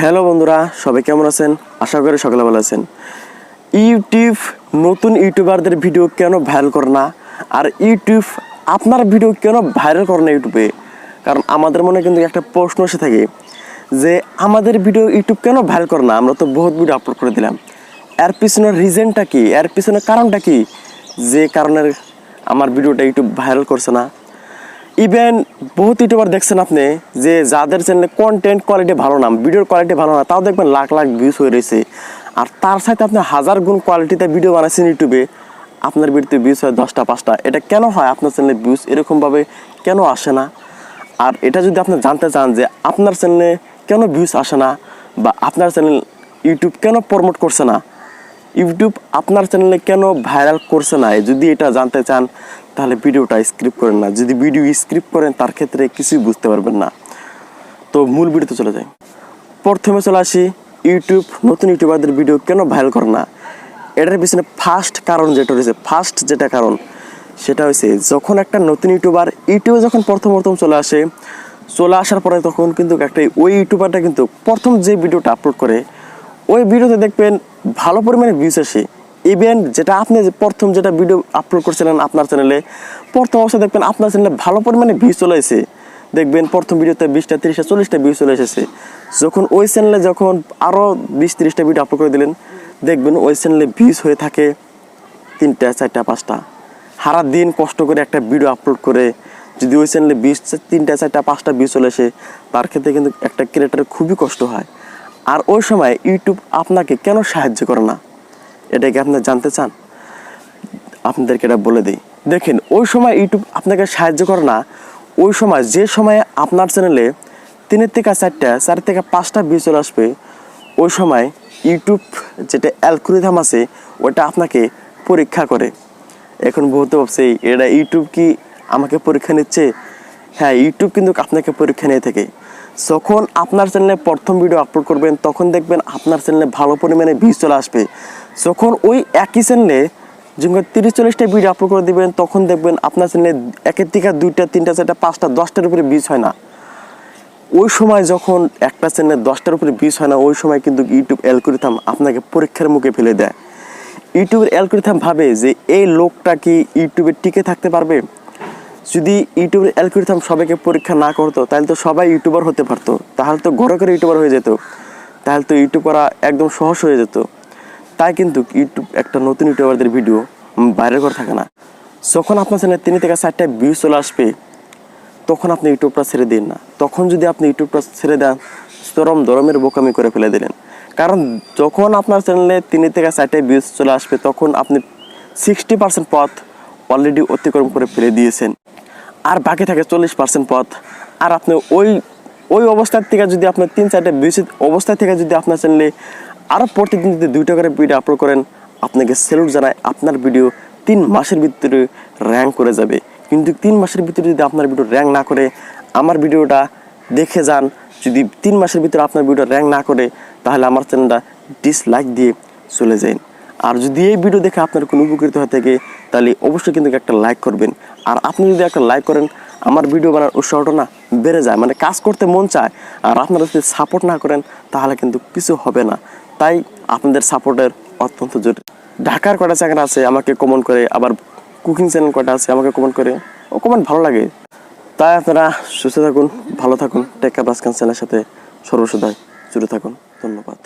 Hello বন্ধুরা, সবাই কেমন আছেন? আশা করি সকলে ভালো আছেন। ইউটিউব নতুন ইউটিউবারদের ভিডিও কেন ভাইরাল করে না, আর ইউটিউব আপনার ভিডিও কেন ভাইরাল করে না ইউটিউবে? কারণ আমাদের মনে কিন্তু একটা প্রশ্ন এসে থাকে যে আমাদের ভিডিও ইউটিউব কেন ভাইরাল করে না? আমরা তো বহুত ভিডিও আপলোড করে দিলাম, এর পিছনের রিজনটা কি, এর পিছনের কারণটা কি, যে কারণের আমার ভিডিওটা ইউটিউব ভাইরাল করছে না? ইভেন বহুত ইউটিউবার দেখছেন আপনি যে যাদের চ্যানেলে কন্টেন্ট কোয়ালিটি ভালো না, ভিডিওর কোয়ালিটি ভালো না, তাও দেখবেন লাখ লাখ ভিউজ হয়ে রয়েছে। আর তার সাথে আপনি হাজার গুণ কোয়ালিটিতে ভিডিও বানাচ্ছেন ইউটিউবে, আপনার ভিডিওতে ভিউজ হয় 10টা 5টা। এটা কেন হয়? আপনার চ্যানেলে ভিউজ এরকমভাবে কেন আসে না? আর এটা যদি আপনি জানতে চান যে আপনার চ্যানেলে কেন ভিউজ আসে না, বা আপনার চ্যানেল ইউটিউব কেন প্রমোট করছে না, ইউটিউব আপনার চ্যানেলে কেন ভাইরাল করছে না, যদি এটা জানতে চান তাহলে ভিডিওটা স্ক্রিপ্ট করেন না। যদি ভিডিও স্ক্রিপ্ট করেন তার ক্ষেত্রে কিছুই বুঝতে পারবেন না। তো মূল ভিডিওতে চলে যাই। প্রথমে চলে আসি ইউটিউব নতুন ইউটিউবারদের ভিডিও কেন ভাইরাল করে না। এটার পিছনে ফার্স্ট কারণ যেটা রয়েছে, ফার্স্ট যেটা কারণ সেটা হচ্ছে যখন একটা নতুন ইউটিউবার ইউটিউবে যখন প্রথম চলে আসার পরে তখন কিন্তু একটা ওই ইউটিউবারটা কিন্তু প্রথম যে ভিডিওটা আপলোড করে ওই ভিডিওতে দেখবেন ভালো পরিমাণে ভিউজ আসে। ইভেন যেটা আপনি প্রথম যেটা ভিডিও আপলোড করছিলেন আপনার চ্যানেলে, প্রথম অবস্থায় দেখবেন আপনার চ্যানেলে ভালো পরিমাণে ভিউজ চলে এসেছে। দেখবেন প্রথম ভিডিওতে 20টা 30টা 40টা ভিউজ চলে এসেছে। যখন ওই চ্যানেলে যখন আরও 20-30টা ভিডিও আপলোড করে দিলেন, দেখবেন ওই চ্যানেলে ভিউজ হয়ে থাকে 3টা 4টা 5টা। সারা দিন কষ্ট করে একটা ভিডিও আপলোড করে যদি ওই চ্যানেলে 3টা 4টা 5টা ভিউজ চলে আসে, তার ক্ষেত্রে কিন্তু একটা ক্রিয়েটারের খুবই কষ্ট হয়। আর ওই সময় ইউটিউব আপনাকে কেন সাহায্য করে না, এটা কি আপনি জানতে চান? আপনাদেরকে এটা বলে দিই। দেখেন, ওই সময় ইউটিউব আপনাকে সাহায্য করে না। ওই সময় যে সময়ে আপনার চ্যানেলে 3 থেকে 4টা 4 থেকে 5টা ভিউ চলে আসবে, ওই সময় ইউটিউব যেটা অ্যালগরিদম আছে ওটা আপনাকে পরীক্ষা করে। এখন বলতে ভাবছি এটা ইউটিউব কি আমাকে পরীক্ষা নিচ্ছে? হ্যাঁ, ইউটিউব কিন্তু আপনাকে পরীক্ষা নিয়ে থাকে। যখন আপনার চ্যানেলে প্রথম ভিডিও আপলোড করবেন তখন দেখবেন আপনার চ্যানেলে ভালো পরিমাণে ভিউজ চলে আসবে। যখন ওই একই চ্যানেলে যখন 30-40টা ভিডিও আপলোড করে দেবেন তখন দেখবেন আপনার চ্যানেলে 1 থেকে 2টা 3টা 4টা 5টা 10টার উপরে ভিউজ হয় না। ওই সময় যখন একটা চ্যানেলে 10টার উপরে ভিউজ হয় না, ওই সময় কিন্তু ইউটিউব অ্যালগরিদম আপনাকে পরীক্ষার মুখে ফেলে দেয়। ইউটিউবের অ্যালগরিদম ভাবে যে এই লোকটা কি ইউটিউবে টিকে থাকতে পারবে। যদি ইউটিউবের অ্যালগরিদম সবাইকে পরীক্ষা না করতো তাহলে তো সবাই ইউটিউবার হতে পারতো, তাহলে তো ঘরে ঘরে ইউটিউবার হয়ে যেত, তাহলে তো ইউটিউব করা একদম সহজ হয়ে যেত। তাই কিন্তু ইউটিউব একটা নতুন ইউটিউবারদের ভিডিও ভাইরাল করে থাকে না। যখন আপনার চ্যানেলে 3 থেকে 4টা ভিউজ চলে আসবে তখন আপনি ইউটিউবটা ছেড়ে দিন না। তখন যদি আপনি ইউটিউবটা ছেড়ে দেন চরম দরমের বোকামি করে ফেলে দিলেন। কারণ যখন আপনার চ্যানেলে 3 থেকে 4টা ভিউজ চলে আসবে তখন আপনি 60% পথ অলরেডি অতিক্রম করে ফেলে দিয়েছেন, আর বাকি থাকে 40% পথ। আর আপনি ওই অবস্থার থেকে যদি আপনার 3-4টা ভিউজ অবস্থা থেকে যদি আপনার চ্যানেলে আরও প্রতিদিন যদি 2টা করে ভিডিও আপলোড করেন, আপনাকে স্যালুট জানায়। আপনার ভিডিও 3 মাসের ভিতরে র্যাঙ্ক করে যাবে। কিন্তু 3 মাসের ভিতরে যদি আপনার ভিডিও র্যাঙ্ক না করে, আমার ভিডিওটা দেখে যান, যদি 3 মাসের ভিতরে আপনার ভিডিও র্যাঙ্ক না করে তাহলে আমার চ্যানেলটা ডিসলাইক দিয়ে চলে যান। আর যদি এই ভিডিও দেখে আপনার কোনো উপকৃত হয়ে থাকে তাহলে অবশ্যই কিন্তু একটা লাইক করবেন। আর আপনি যদি একটা লাইক করেন আমার ভিডিও বানানোর উৎসাহটা না বেড়ে যায়, মানে কাজ করতে মন চায়। আর আপনারা যদি সাপোর্ট না করেন তাহলে কিন্তু কিছু হবে না। তাই আপনাদের সাপোর্টের অত্যন্ত জরুরি। ঢাকার কটা চ্যানেল আছে আমাকে কমেন্ট করে, আবার কুকিং চ্যানেল কটা আছে আমাকে কমেন্ট করে, ও কমেন্ট ভালো লাগে। তাই আপনারা সুস্থ থাকুন, ভালো থাকুন, টেক কেয়ার আরবাজ চ্যানেলের সাথে সর্বসদাই জুড়ে থাকুন। ধন্যবাদ।